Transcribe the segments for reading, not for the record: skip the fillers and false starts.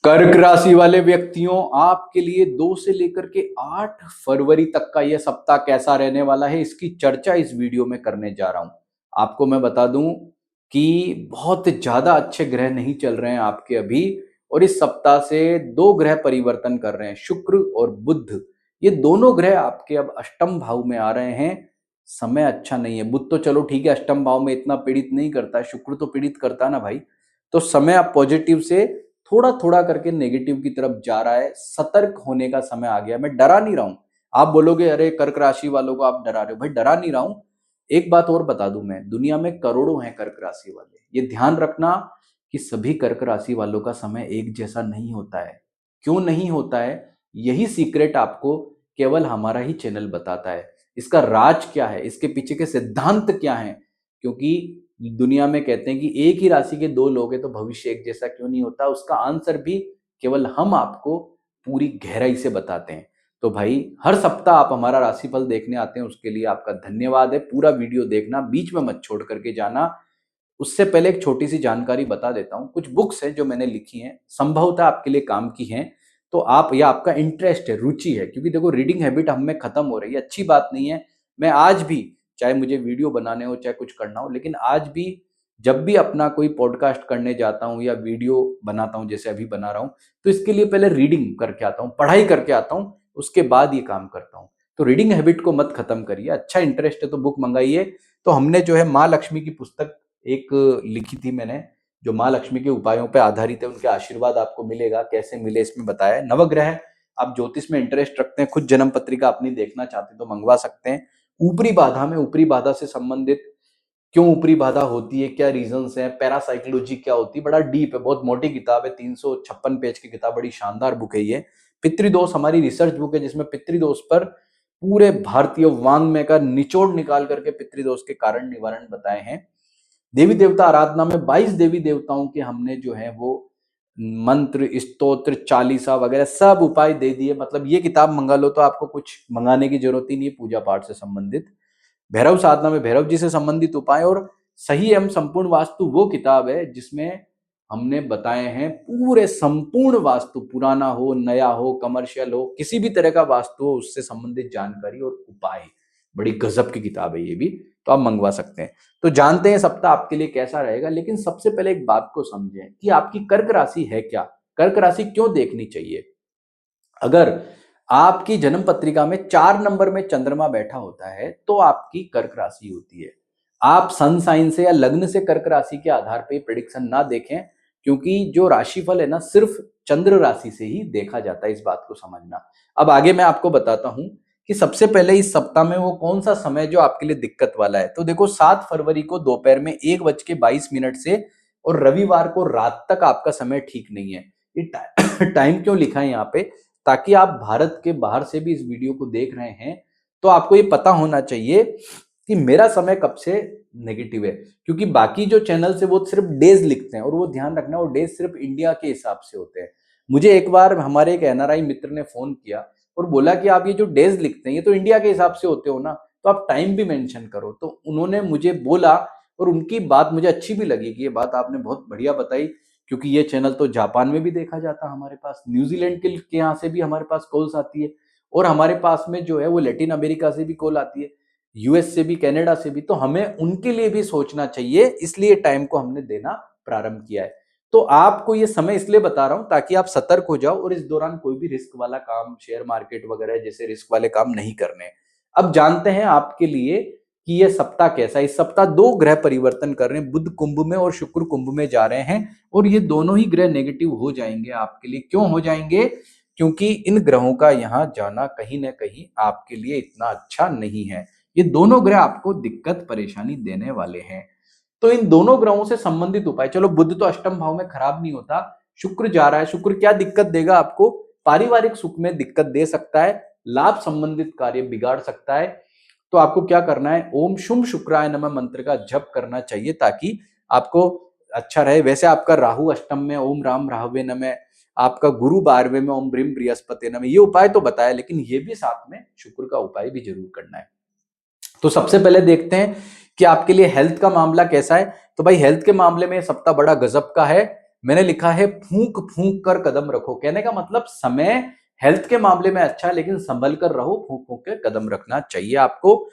कर्क राशि वाले व्यक्तियों, आपके लिए 2 से लेकर के 8 फरवरी तक का यह सप्ताह कैसा रहने वाला है, इसकी चर्चा इस वीडियो में करने जा रहा हूं। आपको मैं बता दूं कि बहुत ज्यादा अच्छे ग्रह नहीं चल रहे हैं आपके अभी, और इस सप्ताह से 2 ग्रह परिवर्तन कर रहे हैं, शुक्र और बुध। ये दोनों ग्रह आपके अब अष्टम भाव में आ रहे हैं। समय अच्छा नहीं है। बुध तो चलो ठीक है, अष्टम भाव में इतना पीड़ित नहीं करता है, शुक्र तो पीड़ित करता है ना भाई। तो समय अब पॉजिटिव से थोड़ा थोड़ा करके नेगेटिव की तरफ जा रहा है। सतर्क होने का समय आ गया। मैं डरा नहीं रहा हूं। आप बोलोगे अरे कर्क राशि वालों को आप डरा रहे हो। भाई डरा नहीं रहा हूं। एक बात और बता दूं, मैं दुनिया में करोड़ों हैं कर्क राशि वाले। ये ध्यान रखना कि सभी कर्क राशि वालों का समय एक जैसा नहीं होता है। क्यों नहीं होता है, यही सीक्रेट आपको केवल हमारा ही चैनल बताता है। इसका राज क्या है, इसके पीछे के सिद्धांत क्या है। क्योंकि दुनिया में कहते हैं कि एक ही राशि के 2 लोग हैं तो भविष्य एक जैसा क्यों नहीं होता, उसका आंसर भी केवल हम आपको पूरी गहराई से बताते हैं। तो भाई हर सप्ताह आप हमारा राशिफल देखने आते हैं, उसके लिए आपका धन्यवाद है। पूरा वीडियो देखना, बीच में मत छोड़ करके जाना। उससे पहले एक छोटी सी जानकारी बता देता हूँ। कुछ बुक्स हैं जो मैंने लिखी हैं, संभवतः आपके लिए काम की हैं। तो आप, या आपका इंटरेस्ट है, रुचि है, क्योंकि देखो रीडिंग हैबिट हम में खत्म हो रही है, अच्छी बात नहीं है। मैं आज भी, चाहे मुझे वीडियो बनाने हो चाहे कुछ करना हो, लेकिन आज भी जब भी अपना कोई पॉडकास्ट करने जाता हूँ या वीडियो बनाता हूँ जैसे अभी बना रहा हूँ, तो इसके लिए पहले रीडिंग करके आता हूँ, पढ़ाई करके आता हूँ, उसके बाद ये काम करता हूँ। तो रीडिंग हैबिट को मत खत्म करिए। अच्छा इंटरेस्ट है तो बुक मंगाइए। तो हमने जो है माँ लक्ष्मी की पुस्तक एक लिखी थी मैंने, जो माँ लक्ष्मी के उपायों पे आधारित है। उनके आशीर्वाद आपको मिलेगा, कैसे मिले इसमें बताया है। नवग्रह, आप ज्योतिष में इंटरेस्ट रखते हैं, खुद जन्म पत्रिका अपनी देखना चाहते हैं तो मंगवा सकते हैं। ऊपरी बाधा में, ऊपरी बाधा से संबंधित क्यों ऊपरी बाधा होती है, क्या रीजंस हैं, पैरासाइकोलॉजी क्या होती है, बड़ा डीप है, बहुत मोटी किताब है, 356 पेज की किताब, बड़ी शानदार बुक है ये। पितृदोष हमारी रिसर्च बुक है, जिसमें पितृदोष पर पूरे भारतीय वांग्मय का निचोड़ निकाल करके पितृदोष के कारण निवारण बताए हैं। देवी देवता आराधना में 22 देवी देवताओं के हमने जो है वो मंत्र, स्तोत्र, चालीसा वगैरह सब उपाय दे दिए। मतलब ये किताब मंगा लो तो आपको कुछ मंगाने की जरूरत ही नहीं है। पूजा पाठ से संबंधित, भैरव साधना में भैरव जी से संबंधित उपाय और सही एवं संपूर्ण वास्तु वो किताब है जिसमें हमने बताए हैं पूरे संपूर्ण वास्तु, पुराना हो, नया हो, कमर्शियल हो, किसी भी तरह का वास्तु हो, उससे संबंधित जानकारी और उपाय। बड़ी गजब की किताब है ये भी, तो आप मंगवा सकते हैं। तो जानते हैं सप्ताह आपके लिए कैसा रहेगा, लेकिन सबसे पहले एक बात को समझें कि आपकी कर्क राशि है क्या। कर्क राशि क्यों देखनी चाहिए। अगर आपकी जन्म पत्रिका में 4 नंबर में चंद्रमा बैठा होता है तो आपकी कर्क राशि होती है। आप सन साइन से या लग्न से कर्क राशि के आधार पे प्रेडिक्शन ना देखें, क्योंकि जो राशिफल है ना, सिर्फ चंद्र राशि से ही देखा जाता है, इस बात को समझना। अब आगे मैं आपको बताता हूं कि सबसे पहले इस सप्ताह में वो कौन सा समय जो आपके लिए दिक्कत वाला है। तो देखो 7 फरवरी को दोपहर में 1:22 से और रविवार को रात तक आपका समय ठीक नहीं है। ये टाइम क्यों लिखा है यहाँ पे, ताकि आप भारत के बाहर से भी इस वीडियो को देख रहे हैं तो आपको ये पता होना चाहिए कि मेरा समय कब से नेगेटिव है। क्योंकि बाकी जो चैनल्स है वो सिर्फ डेज लिखते हैं, और वो ध्यान रखना, वो डेज सिर्फ इंडिया के हिसाब से होते हैं। मुझे एक बार हमारे एक एनआरआई मित्र ने फोन किया और बोला कि आप ये जो डेज लिखते हैं ये तो इंडिया के हिसाब से होते हो ना, तो आप टाइम भी मेंशन करो। तो उन्होंने मुझे बोला, और उनकी बात मुझे अच्छी भी लगी कि ये बात आपने बहुत बढ़िया बताई, क्योंकि ये चैनल तो जापान में भी देखा जाता है, हमारे पास न्यूजीलैंड के यहाँ से भी हमारे पास कॉल्स आती है, और हमारे पास में जो है वो लैटिन अमेरिका से भी कॉल आती है, यूएस से भी, कनाडा से भी। तो हमें उनके लिए भी सोचना चाहिए, इसलिए टाइम को हमने देना प्रारंभ किया है। तो आपको ये समय इसलिए बता रहा हूं ताकि आप सतर्क हो जाओ, और इस दौरान कोई भी रिस्क वाला काम, शेयर मार्केट वगैरह जैसे रिस्क वाले काम नहीं करने। अब जानते हैं आपके लिए कि यह सप्ताह कैसा है। इस सप्ताह 2 ग्रह परिवर्तन कर रहे हैं, बुध कुंभ में और शुक्र कुंभ में जा रहे हैं, और ये दोनों ही ग्रह नेगेटिव हो जाएंगे आपके लिए। क्यों हो जाएंगे, क्योंकि इन ग्रहों का यहां जाना कहीं ना कहीं आपके लिए इतना अच्छा नहीं है। ये दोनों ग्रह आपको दिक्कत परेशानी देने वाले हैं। तो इन दोनों ग्रहों से संबंधित उपाय, चलो बुध तो अष्टम भाव में खराब नहीं होता, शुक्र जा रहा है। शुक्र क्या दिक्कत देगा आपको, पारिवारिक सुख में दिक्कत दे सकता है, लाभ संबंधित कार्य बिगाड़ सकता है। तो आपको क्या करना है, ओम शुम शुक्राय नमः मंत्र का जप करना चाहिए, ताकि आपको अच्छा रहे। वैसे आपका राहु अष्टम में, ओम राम राहवे नमः, आपका गुरु 12वें में, ओम ब्रीम बृहस्पति नमः, ये उपाय तो बताया, लेकिन ये भी साथ में शुक्र का उपाय भी जरूर करना है। तो सबसे पहले देखते हैं कि आपके लिए हेल्थ का मामला कैसा है। तो भाई हेल्थ के मामले में सप्ताह बड़ा गजब का है। मैंने लिखा है फूंक फूंक कर कदम रखो। कहने का मतलब समय हेल्थ के मामले में अच्छा है, लेकिन संभल कर रहो, फूंक फूंक के कदम रखना चाहिए आपको।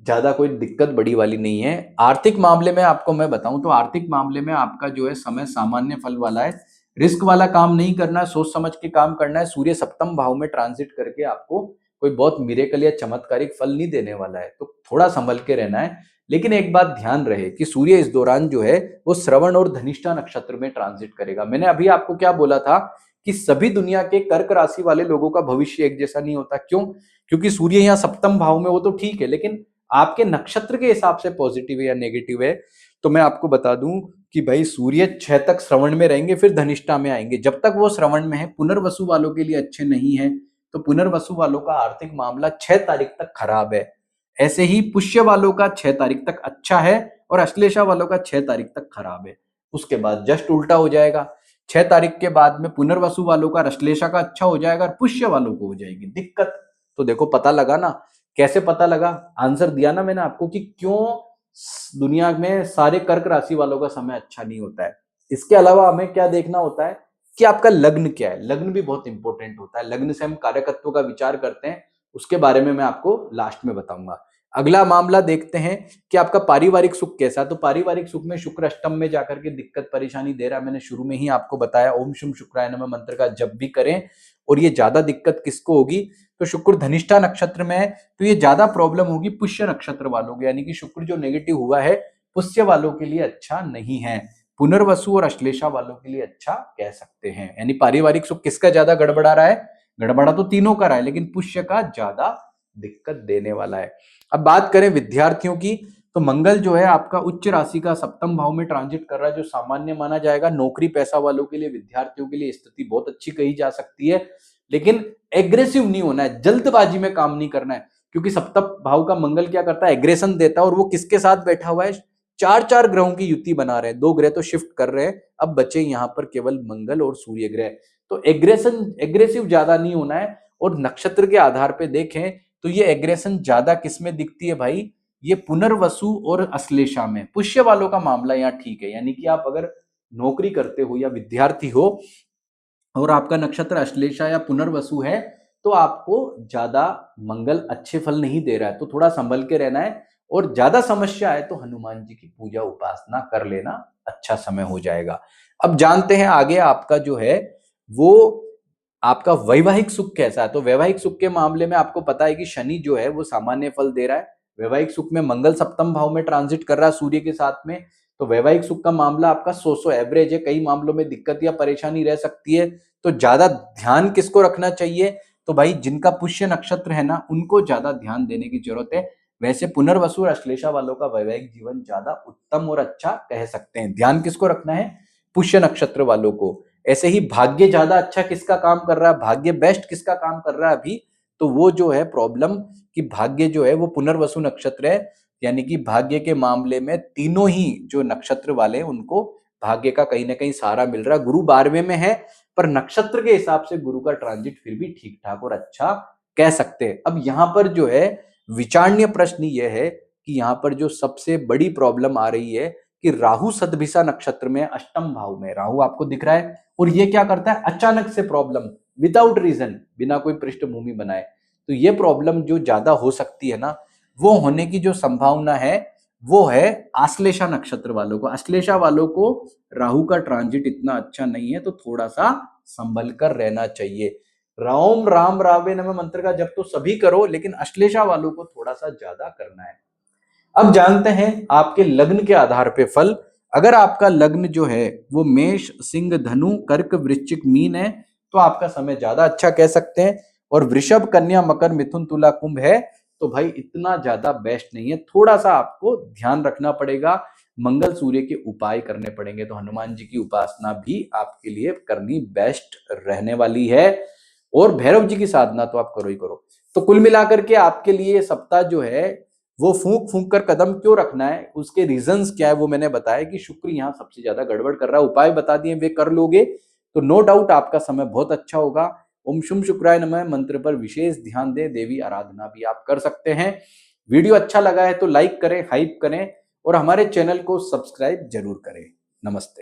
ज्यादा कोई दिक्कत बड़ी वाली नहीं है। आर्थिक मामले में आपको मैं बताऊं तो आर्थिक मामले में आपका जो है समय सामान्य फल वाला है। रिस्क वाला काम नहीं करना है, सोच समझ के काम करना है। सूर्य सप्तम भाव में ट्रांजिट करके आपको कोई बहुत मिरेकल या चमत्कारिक फल नहीं देने वाला है, तो थोड़ा संभल के रहना है। लेकिन एक बात ध्यान रहे कि सूर्य इस दौरान जो है वो श्रवण और धनिष्ठा नक्षत्र में ट्रांजिट करेगा। मैंने अभी आपको क्या बोला था कि सभी दुनिया के कर्क राशि वाले लोगों का भविष्य एक जैसा नहीं होता। क्यों? क्योंकि सूर्य यहाँ सप्तम भाव में, वो तो ठीक है, लेकिन आपके नक्षत्र के हिसाब से पॉजिटिव है या नेगेटिव है। तो मैं आपको बता दूं कि भाई सूर्य 6 तक श्रवण में रहेंगे, फिर धनिष्ठा में आएंगे। जब तक वो श्रवण में है, पुनर्वसु वालों के लिए अच्छे नहीं है। तो पुनर्वसु वालों का आर्थिक मामला 6 तारीख तक खराब है। ऐसे ही पुष्य वालों का 6 तारीख तक अच्छा है और अश्लेषा वालों का 6 तारीख तक खराब है। उसके बाद जस्ट उल्टा हो जाएगा। 6 तारीख के बाद में पुनर्वसु वालों का अश्लेषा का अच्छा हो जाएगा और पुष्य वालों को हो जाएगी दिक्कत। तो देखो पता लगा ना, कैसे पता लगा? आंसर दिया ना मैंने आपको कि क्यों दुनिया में सारे कर्क राशि वालों का समय अच्छा नहीं होता है। इसके अलावा हमें क्या देखना होता है कि आपका लग्न क्या है। लग्न भी बहुत इंपॉर्टेंट होता है। लग्न से हम कारकत्व का विचार करते हैं, उसके बारे में मैं आपको लास्ट में बताऊंगा। अगला मामला देखते हैं कि आपका पारिवारिक सुख कैसा है। तो पारिवारिक सुख में शुक्र अष्टम में जाकर के दिक्कत परेशानी दे रहा है। मैंने शुरू में ही आपको बताया, ओम शुम शुक्राय नमः मंत्र का जब भी करें। और ये ज्यादा दिक्कत किसको होगी? तो शुक्र धनिष्ठा नक्षत्र में है, तो ये ज्यादा प्रॉब्लम होगी पुष्य नक्षत्र वालों को। यानी कि शुक्र जो नेगेटिव हुआ है पुष्य वालों के लिए अच्छा नहीं है, पुनर्वसु और अश्लेषा वालों के लिए अच्छा कह सकते हैं। यानी पारिवारिक सुख किसका ज्यादा गड़बड़ा रहा है? गड़बड़ा तो तीनों का रहा है, लेकिन पुष्य का ज्यादा दिक्कत देने वाला है। अब बात करें विद्यार्थियों की, तो मंगल जो है आपका उच्च राशि का सप्तम भाव में ट्रांजिट कर रहा है, जो सामान्य माना जाएगा। नौकरी पैसा वालों के लिए, विद्यार्थियों के लिए स्थिति बहुत अच्छी कही जा सकती है, लेकिन एग्रेसिव नहीं होना है, जल्दबाजी में काम नहीं करना है। क्योंकि सप्तम भाव का मंगल क्या करता है? एग्रेशन देता है। और वो किसके साथ बैठा हुआ है? चार चार ग्रहों की युति बना रहे हैं। 2 ग्रह तो शिफ्ट कर रहे हैं, अब बचे यहाँ पर केवल मंगल और सूर्य ग्रह। तो एग्रेसिव ज्यादा नहीं होना है। और नक्षत्र के आधार पे देखें तो ये एग्रेशन ज्यादा किसमें दिखती है भाई? ये पुनर्वसु और अश्लेषा में। पुष्य वालों का मामला यहाँ ठीक है। यानी कि आप अगर नौकरी करते हो या विद्यार्थी हो और आपका नक्षत्र अश्लेषा या पुनर्वसु है, तो आपको ज्यादा मंगल अच्छे फल नहीं दे रहा है, तो थोड़ा संभल के रहना है। और ज्यादा समस्या है तो हनुमान जी की पूजा उपासना कर लेना, अच्छा समय हो जाएगा। अब जानते हैं आगे आपका जो है वो आपका वैवाहिक सुख कैसा है। तो वैवाहिक सुख के मामले में आपको पता है कि शनि जो है वो सामान्य फल दे रहा है। वैवाहिक सुख में मंगल सप्तम भाव में ट्रांजिट कर रहा है सूर्य के साथ में। तो वैवाहिक सुख का मामला आपका 100 एवरेज है। कई मामलों में दिक्कत या परेशानी रह सकती है, तो ज्यादा ध्यान किसको रखना चाहिए? तो भाई जिनका पुष्य नक्षत्र है ना, उनको ज्यादा ध्यान देने की जरूरत है। वैसे पुनर्वसु और अश्लेषा वालों का वैवाहिक जीवन ज्यादा उत्तम और अच्छा कह सकते हैं। ध्यान किसको रखना है? पुष्य नक्षत्र वालों को। ऐसे ही भाग्य ज्यादा अच्छा किसका काम कर रहा है? भाग्य बेस्ट किसका काम कर रहा है अभी? तो वो जो है प्रॉब्लम कि भाग्य जो है वो पुनर्वसु नक्षत्र है। यानी कि भाग्य के मामले में तीनों ही जो नक्षत्र वाले हैं उनको भाग्य का कहीं ना कहीं सहारा मिल रहा है। गुरु 12वें में है, पर नक्षत्र के हिसाब से गुरु का ट्रांजिट फिर भी ठीक ठाक और अच्छा कह सकते हैं। अब यहाँ पर जो है विचारणीय प्रश्न यह है कि यहाँ पर जो सबसे बड़ी प्रॉब्लम आ रही है कि राहु सदभिषा नक्षत्र में, अष्टम भाव में राहु आपको दिख रहा है, और ये क्या करता है? अचानक से प्रॉब्लम, विदाउट रीजन, बिना कोई पृष्ठभूमि बनाए। तो ये प्रॉब्लम जो ज्यादा हो सकती है ना, वो होने की जो संभावना है वो है आश्लेषा नक्षत्र वालों को। आश्लेषा वालों को राहु का ट्रांजिट इतना अच्छा नहीं है, तो थोड़ा सा संभल कर रहना चाहिए। राम राम रावे नमः मंत्र का जब तो सभी करो, लेकिन अश्लेषा वालों को थोड़ा सा ज्यादा करना है। अब जानते हैं आपके लग्न के आधार पे फल। अगर आपका लग्न जो है वो मेष सिंह धनु कर्क वृश्चिक मीन है, तो आपका समय ज्यादा अच्छा कह सकते हैं। और वृषभ कन्या मकर मिथुन तुला कुंभ है, तो भाई इतना ज्यादा बेस्ट नहीं है। थोड़ा सा आपको ध्यान रखना पड़ेगा, मंगल सूर्य के उपाय करने पड़ेंगे। तो हनुमान जी की उपासना भी आपके लिए करनी बेस्ट रहने वाली है। और भैरव जी की साधना तो आप करो ही करो। तो कुल मिलाकर के आपके लिए सप्ताह जो है वो फूंक फूंक कर कदम क्यों रखना है, उसके रीजंस क्या है वो मैंने बताया कि शुक्र यहाँ सबसे ज्यादा गड़बड़ कर रहा है। उपाय बता दिए, वे कर लोगे तो नो डाउट आपका समय बहुत अच्छा होगा। ओम शुम शुक्राय नमः मंत्र पर विशेष ध्यान दें, देवी आराधना भी आप कर सकते हैं। वीडियो अच्छा लगा है तो लाइक करें, हाइप करें और हमारे चैनल को सब्सक्राइब जरूर करें। नमस्ते।